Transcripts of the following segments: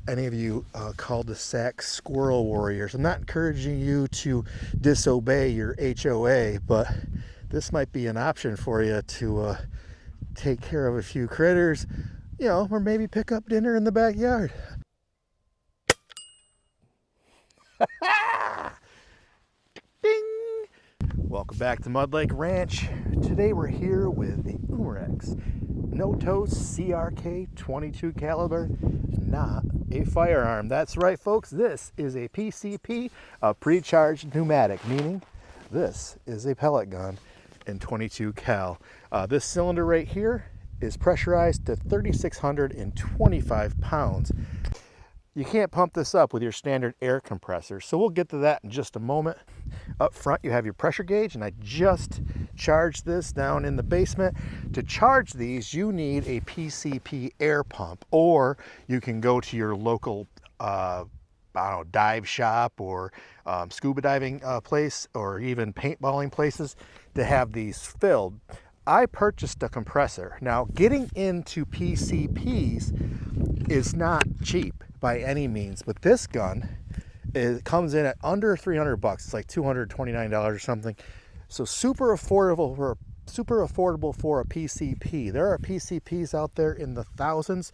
any of you cul-de-sac squirrel warriors. I'm not encouraging you to disobey your HOA, but this might be an option for you to take care of a few critters, you know, or maybe pick up dinner in the backyard. Ding! Welcome back to Mud Lake Ranch. Today we're here with the Umerex Notos CRK 22 caliber, not a firearm. That's right, folks. This is a PCP, a pre-charged pneumatic, meaning this is a pellet gun in 22 cal. This cylinder right here is pressurized to 3,625 pounds. You can't pump this up with your standard air compressor, so we'll get to that in just a moment. Up front you have your pressure gauge, and I just charged this down in the basement. To charge these you need a PCP air pump, or you can go to your local dive shop or scuba diving place, or even paintballing places to have these filled. I purchased a compressor. Now, getting into PCPs is not cheap by any means, but this gun, it comes in at under 300 bucks. It's like $229 or something. So super affordable for a PCP. There are PCPs out there in the thousands.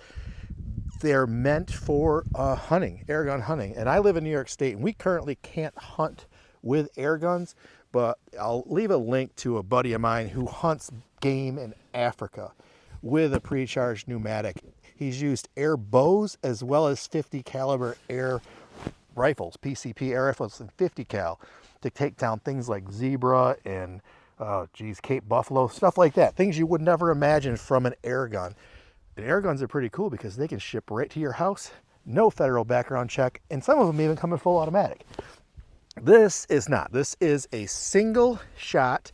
They're meant for hunting, air gun hunting. And I live in New York State, and we currently can't hunt with air guns, but I'll leave a link to a buddy of mine who hunts game in Africa with a pre-charged pneumatic. He's used air bows as well as 50 caliber air rifles, PCP air rifles and 50 cal, to take down things like zebra and Cape buffalo, stuff like that. Things you would never imagine from an air gun. And air guns are pretty cool because they can ship right to your house, no federal background check, and some of them even come in full automatic. This is not. This is a single shot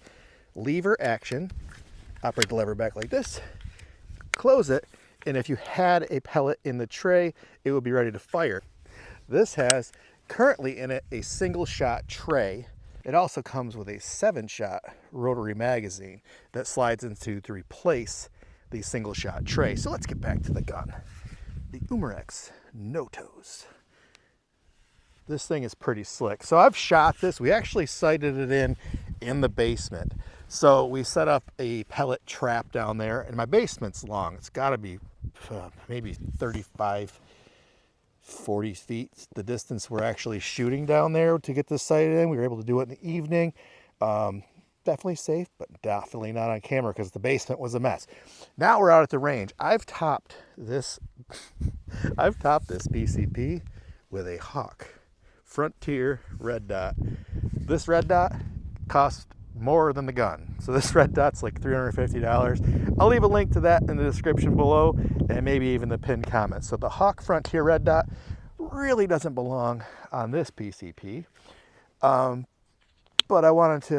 lever action. Operate the lever back like this, close it, and if you had a pellet in the tray, it would be ready to fire. This has currently in it a single shot tray. It also comes with a 7-shot rotary magazine that slides into to replace the single shot tray. So let's get back to the gun. The Umerex Notos. This thing is pretty slick. So I've shot this. We actually sighted it in the basement. So we set up a pellet trap down there, and my basement's long. It's got to be maybe 35, 40 feet, the distance we're actually shooting down there to get this sighted in. We were able to do it in the evening. Definitely safe, but definitely not on camera because the basement was a mess. Now we're out at the range. I've topped this PCP with a Hawk Frontier red dot. This red dot cost more than the gun. So this red dot's like $350. I'll leave a link to that in the description below, and maybe even the pinned comment. So the Hawk Frontier red dot really doesn't belong on this PCP. But I wanted to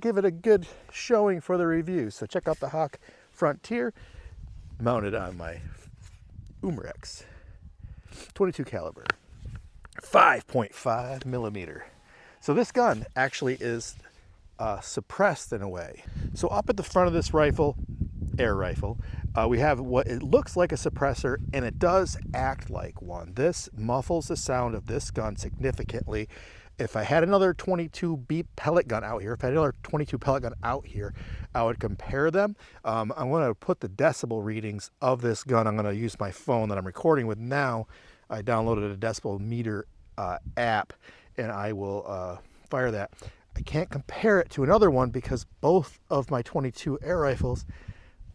give it a good showing for the review. So check out the Hawk Frontier mounted on my Umerex 22 caliber 5.5 millimeter. So this gun actually is suppressed in a way. So up at the front of this rifle, air rifle, we have what it looks like a suppressor, and it does act like one. This muffles the sound of this gun significantly. If I had another 22 beep pellet gun out here, I would compare them. I'm going to put the decibel readings of this gun. I'm going to use my phone that I'm recording with now. I downloaded a decibel meter app, and I will fire that. I can't compare it to another one because both of my 22 air rifles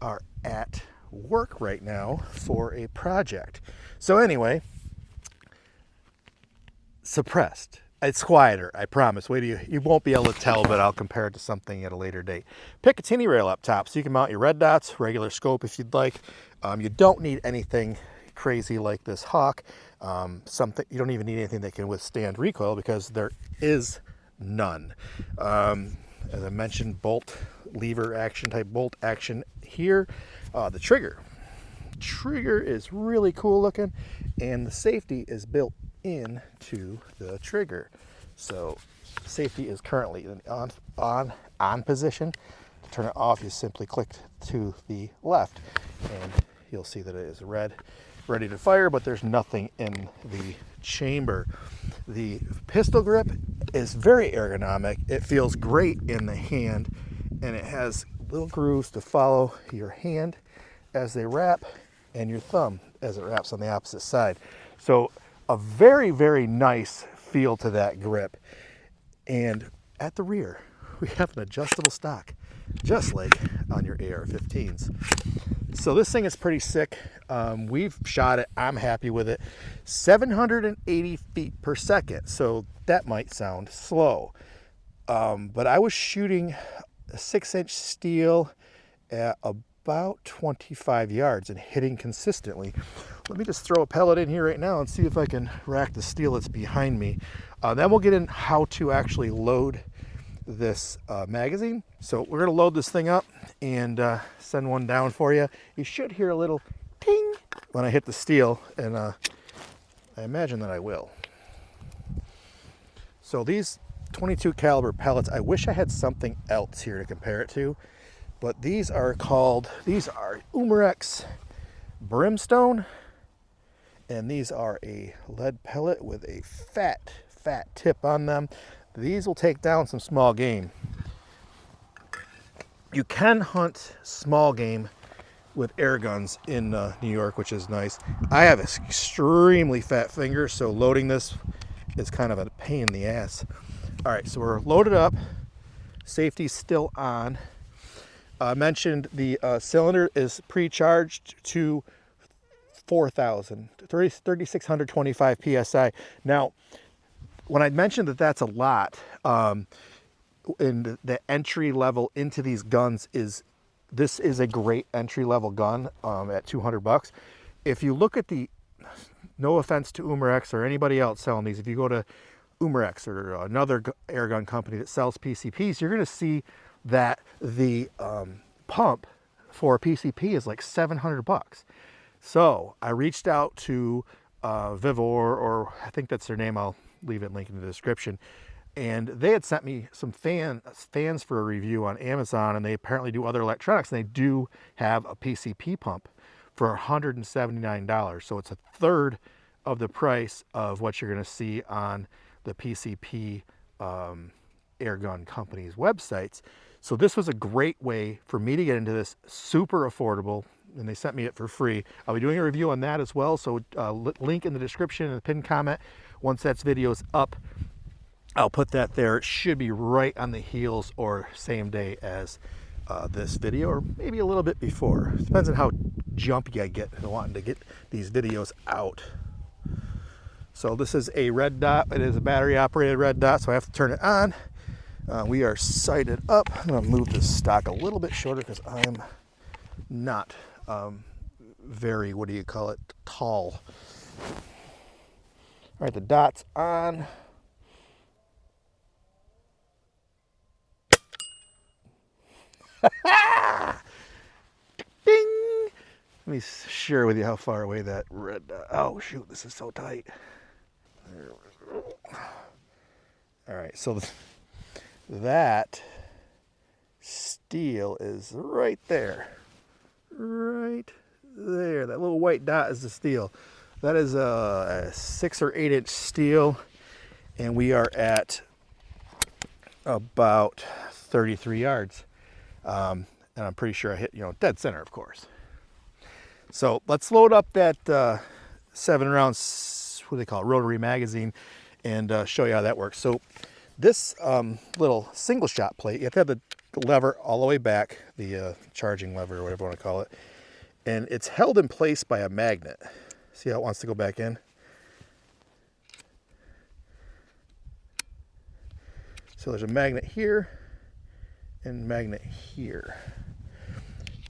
are at work right now for a project. So anyway, suppressed. It's quieter, I promise. Wait, you won't be able to tell, but I'll compare it to something at a later date. Picatinny rail up top, so you can mount your red dots, regular scope if you'd like. You don't need anything crazy like this Hawk. You don't even need anything that can withstand recoil because there is none. As I mentioned, bolt lever action, type bolt action here. The trigger is really cool looking, and the safety is built into the trigger. So safety is currently in on position. To turn it off, you simply click to the left and you'll see that it is red. ready to fire, but there's nothing in the chamber. The pistol grip is very ergonomic. It feels great in the hand, and it has little grooves to follow your hand as they wrap and your thumb as it wraps on the opposite side. So a very, very nice feel to that grip. And at the rear, we have an adjustable stock, just like on your AR-15s. So this thing is pretty sick. We've shot it. I'm happy with it. 780 feet per second. So that might sound slow. But I was shooting a 6-inch steel at about 25 yards and hitting consistently. Let me just throw a pellet in here right now and see if I can rack the steel that's behind me. Then we'll get in how to actually load this magazine. So we're going to load this thing up and send one down for you. You should hear a little ting when I hit the steel, and I imagine that I will. So these 22 caliber pellets, I wish I had something else here to compare it to, but these are Umerex Brimstone, and these are a lead pellet with a fat tip on them. These will take down some small game. You can hunt small game with air guns in New York, which is nice. I have an extremely fat finger, so loading this is kind of a pain in the ass. All right, so we're loaded up. Safety's still on. I mentioned the cylinder is pre-charged to 3,625 PSI. Now, when I mentioned that that's a lot, and the entry level into these guns this is a great entry level gun at $200. If you look at no offense to Umerex or anybody else selling these, if you go to Umerex or another air gun company that sells PCPs, you're going to see that the pump for a PCP is like $700. So I reached out to Vivor, or I think that's their name. I'll leave it link in the description. And they had sent me some fans for a review on Amazon, and they apparently do other electronics, and they do have a PCP pump for $179. So it's a third of the price of what you're going to see on the PCP air gun company's websites. So this was a great way for me to get into this, super affordable, and they sent me it for free. I'll be doing a review on that as well, so link in the description and the pinned comment. Once that video's up, I'll put that there. It should be right on the heels or same day as this video, or maybe a little bit before. Depends on how jumpy I get and wanting to get these videos out. So this is a red dot. It is a battery operated red dot, so I have to turn it on. We are sighted up. I'm going to move this stock a little bit shorter because I'm not very, what do you call it, tall. All right, the dot's on. Ding! Let me share with you how far away that red dot. Oh shoot, this is so tight. There we go. All right, so that steel is right there. Right there. That little white dot is the steel. That is a 6 or 8 inch steel, and we are at about 33 yards. And I'm pretty sure I hit, dead center, of course. So let's load up that 7-round, what do they call it, rotary magazine, and show you how that works. So this little single shot plate, you have to have the lever all the way back, the charging lever or whatever you want to call it, and it's held in place by a magnet. See how it wants to go back in? So there's a magnet here and magnet here,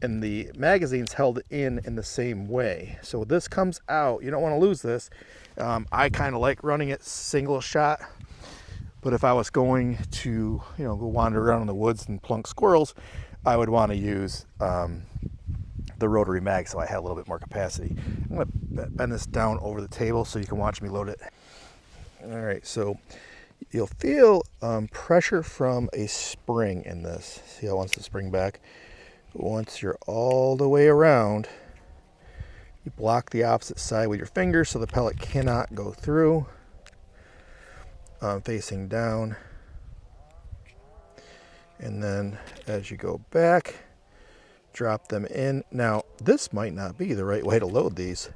and the magazine's held in the same way. So this comes out, you don't want to lose this. I kind of like running it single shot, but if I was going to go wander around in the woods and plunk squirrels, I would want to use the rotary mag, so I had a little bit more capacity. I'm going to bend this down over the table so you can watch me load it. All right, so you'll feel pressure from a spring in this. See how it wants to spring back? Once you're all the way around, You block the opposite side with your finger so the pellet cannot go through. Facing down. And then as you go back, drop them in. Now, this might not be the right way to load these,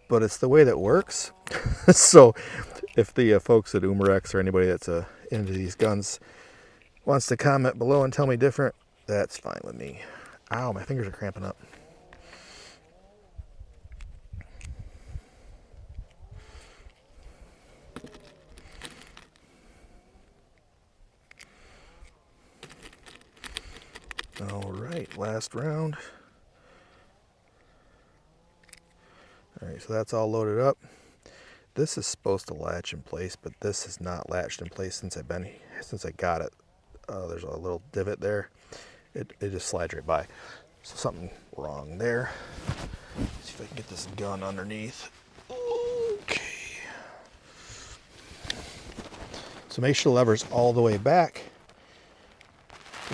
but it's the way that works. So if the folks at Umerex or anybody that's into these guns wants to comment below and tell me different, that's fine with me. Ow, my fingers are cramping up. All right, last round. All right, so that's all loaded up. This is supposed to latch in place, but this is not latched in place since I got it. There's a little divot there. It just slides right by. So something wrong there. Let's see if I can get this gun underneath. Okay. So make sure the lever's all the way back.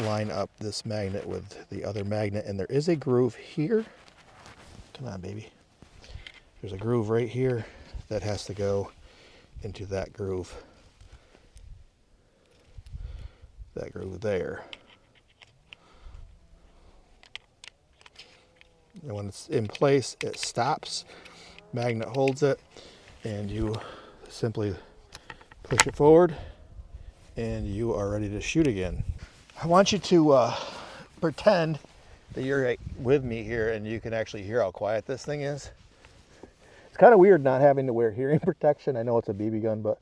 Line up this magnet with the other magnet, and there is a groove here. Come on, baby. There's a groove right here that has to go into that groove. That groove there. And when it's in place, it stops. Magnet holds it, and you simply push it forward, and you are ready to shoot again. I want you to pretend that you're with me here and you can actually hear how quiet this thing is. It's kind of weird not having to wear hearing protection. I know it's a BB gun, but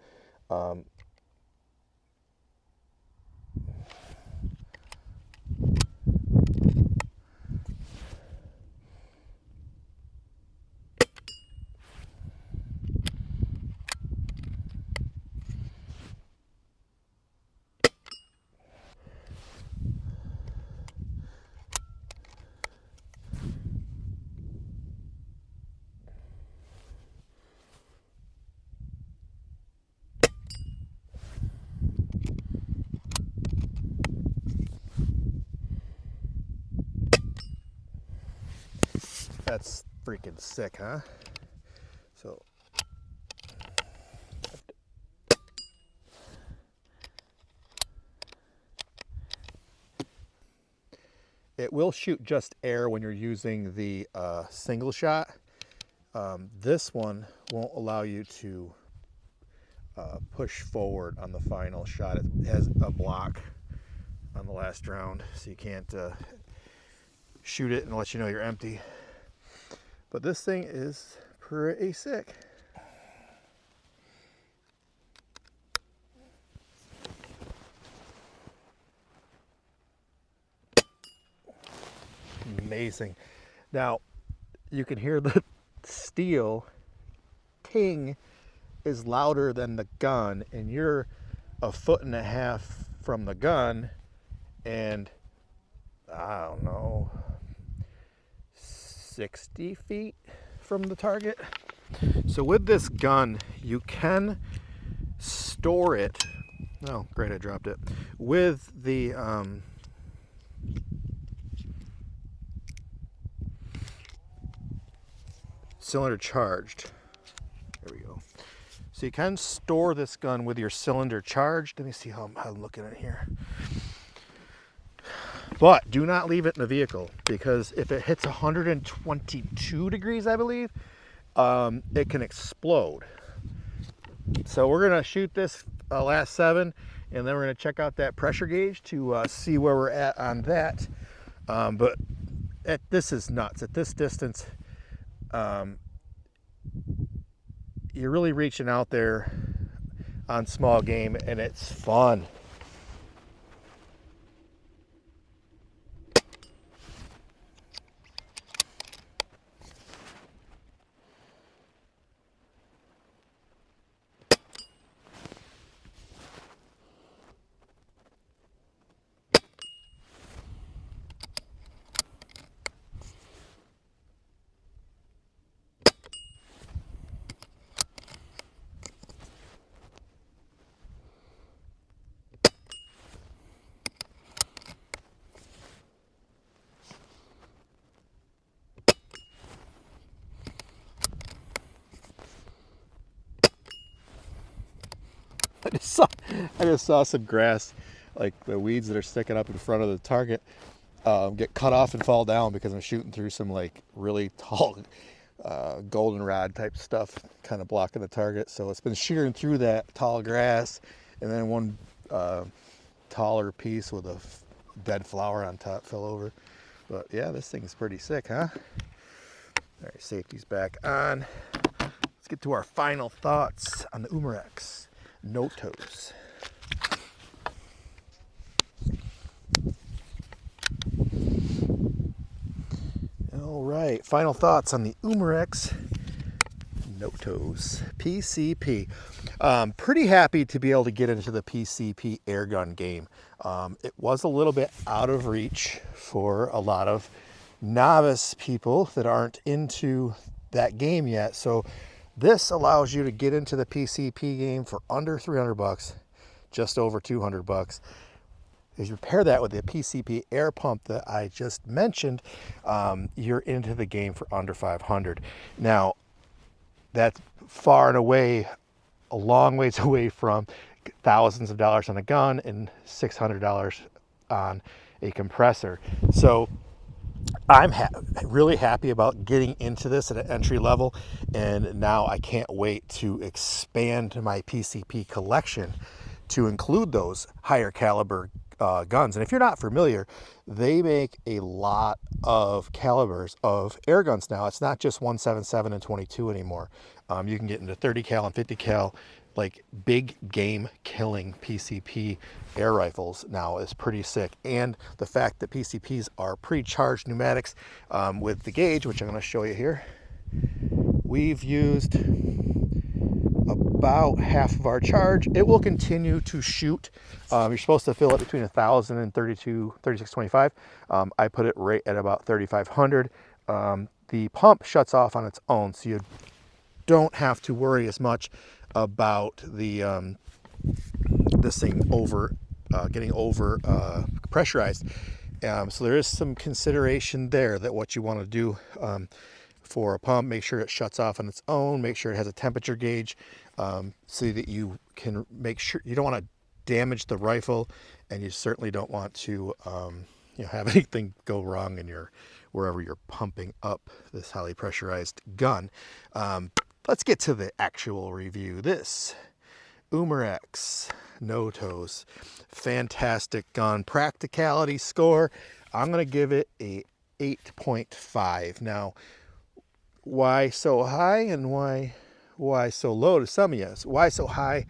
that's freaking sick, huh? So it will shoot just air when you're using the single shot. This one won't allow you to push forward on the final shot. It has a block on the last round, so you can't shoot it and let you know you're empty. But this thing is pretty sick. Amazing. Now, you can hear the steel ting is louder than the gun, and you're 1.5 feet from the gun, and I don't know, 60 feet from the target. So with this gun, you can store it. Oh, great, I dropped it. With the cylinder charged. There we go. So you can store this gun with your cylinder charged. Let me see how I'm looking at here. But do not leave it in the vehicle, because if it hits 122 degrees, I believe, it can explode. So we're gonna shoot this last 7, and then we're gonna check out that pressure gauge to see where we're at on that. But this is nuts. At this distance, you're really reaching out there on small game, and it's fun. I just saw some grass, like the weeds that are sticking up in front of the target, get cut off and fall down because I'm shooting through some like really tall goldenrod type stuff, kind of blocking the target. So it's been shearing through that tall grass, and then one taller piece with a dead flower on top fell over. But yeah, this thing is pretty sick, huh? All right, safety's back on. Let's get to our final thoughts on the Umerex Notos. All right, final thoughts on the Umerex Notos PCP. Pretty happy to be able to get into the PCP airgun game. It was a little bit out of reach for a lot of novice people that aren't into that game yet. So this allows you to get into the PCP game for under 300 bucks, just over 200 bucks. If you pair that with the PCP air pump that I just mentioned, you're into the game for under 500. Now, that's far and away, a long ways away from thousands of dollars on a gun and $600 on a compressor. So I'm really happy about getting into this at an entry level, and now I can't wait to expand my PCP collection to include those higher caliber guns. And if you're not familiar, they make a lot of calibers of air guns now. It's not just 177 and 22 anymore. You can get into 30 cal and 50 cal, like big game killing PCP air rifles now is pretty sick. And the fact that PCPs are pre-charged pneumatics with the gauge, which I'm going to show you here, we've used about half of our charge. It will continue to shoot. You're supposed to fill it between 1,000 and 3625. I put it right at about 3,500. The pump shuts off on its own, so you don't have to worry as much about the this thing getting over pressurized. So there is some consideration there that what you want to do for a pump, make sure it shuts off on its own, make sure it has a temperature gauge, so that you can make sure you don't want to damage the rifle, and you certainly don't want to have anything go wrong in wherever you're pumping up this highly pressurized gun. Let's get to the actual review. This Umerex Notos, fantastic gun. Practicality score, I'm going to give it a 8.5. Now, why so high and why so low to some of you? Why so high?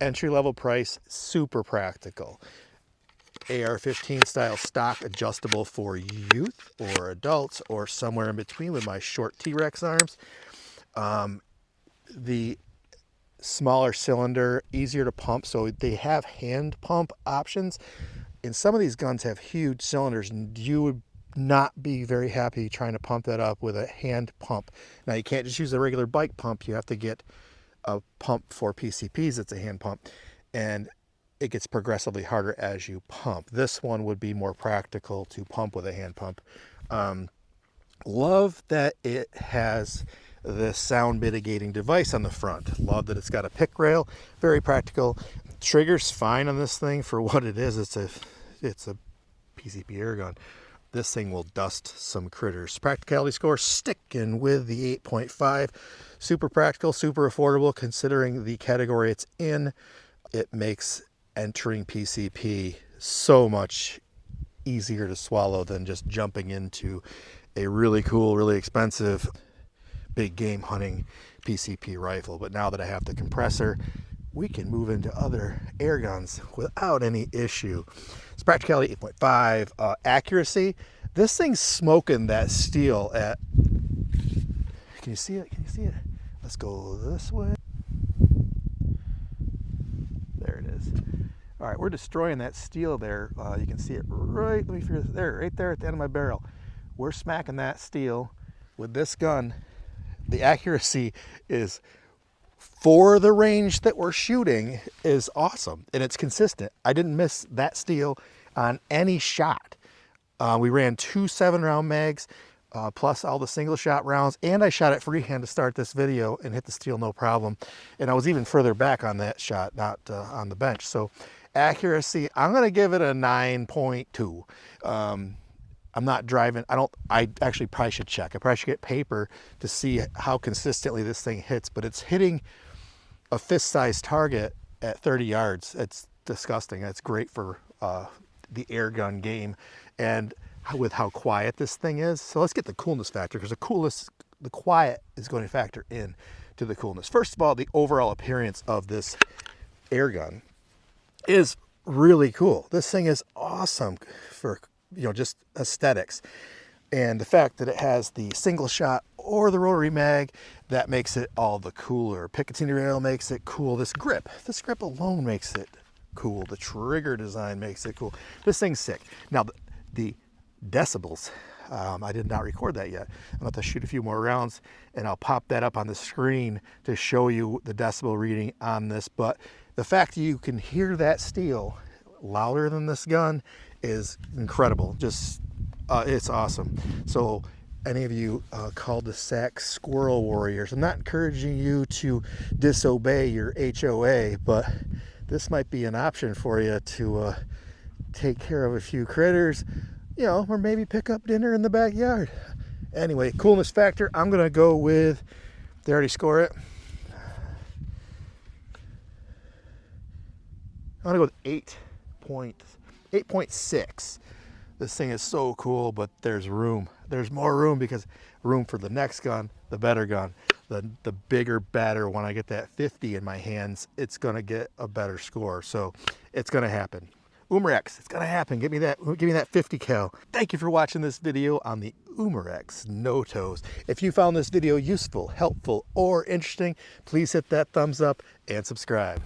Entry level price, super practical. AR-15 style stock, adjustable for youth or adults or somewhere in between with my short T-Rex arms. The smaller cylinder, easier to pump, so they have hand pump options. And some of these guns have huge cylinders, and you would not be very happy trying to pump that up with a hand pump. Now, you can't just use a regular bike pump. You have to get a pump for PCPs. It's a hand pump, and it gets progressively harder as you pump. This one would be more practical to pump with a hand pump. Love that it has the sound mitigating device on the front. Love that it's got a pick rail. Very practical. Trigger's fine on this thing for what it is. It's a PCP air gun. This thing will dust some critters. Practicality score, sticking with the 8.5. Super practical, super affordable considering the category it's in. It makes entering PCP so much easier to swallow than just jumping into a really cool, really expensive big game hunting PCP rifle. But now that I have the compressor, we can move into other air guns without any issue. It's practicality 8.5. Accuracy, this thing's smoking that steel at, can you see it? Can you see it? Let's go this way. There it is. All right, we're destroying that steel there. You can see it right, let me figure this, there, right there at the end of my barrel. We're smacking that steel with this gun. The accuracy is, for the range that we're shooting, is awesome, and it's consistent. I didn't miss that steel on any shot. We ran 2 7-round mags. plus all the single shot rounds, and I shot it freehand to start this video and hit the steel no problem. And I was even further back on that shot, not on the bench. So accuracy, I'm gonna give it a 9.2. I'm not driving, I actually probably should check. I probably should get paper to see how consistently this thing hits, but it's hitting a fist-sized target at 30 yards. It's disgusting. It's great for the air gun game, and with how quiet this thing is. So let's get the coolness factor, because the quiet is going to factor in to the coolness. First of all, the overall appearance of this air gun is really cool. This thing is awesome for, you know, just aesthetics. And the fact that it has the single shot or the rotary mag, that makes it all the cooler. Picatinny rail makes it cool. This grip alone makes it cool. The trigger design makes it cool. This thing's sick. Now the decibels, I did not record that yet. I'm about to shoot a few more rounds and I'll pop that up on the screen to show you the decibel reading on this. But the fact that you can hear that steel louder than this gun is incredible. Just it's awesome. So any of you cul-de-sac squirrel warriors, I'm not encouraging you to disobey your HOA, but this might be an option for you to take care of a few critters, you know, or maybe pick up dinner in the backyard. Anyway, coolness factor, I'm gonna go with, they already score it, I'm gonna go with 8.6. This thing is so cool, but there's room. There's more room, because room for the next gun, the better gun, the bigger, badder. When I get that 50 in my hands, it's gonna get a better score. So it's gonna happen. Umerex, it's gonna happen. Give me that 50 cal. Thank you for watching this video on the Umerex Notos. If you found this video useful, helpful, or interesting, please hit that thumbs up and subscribe.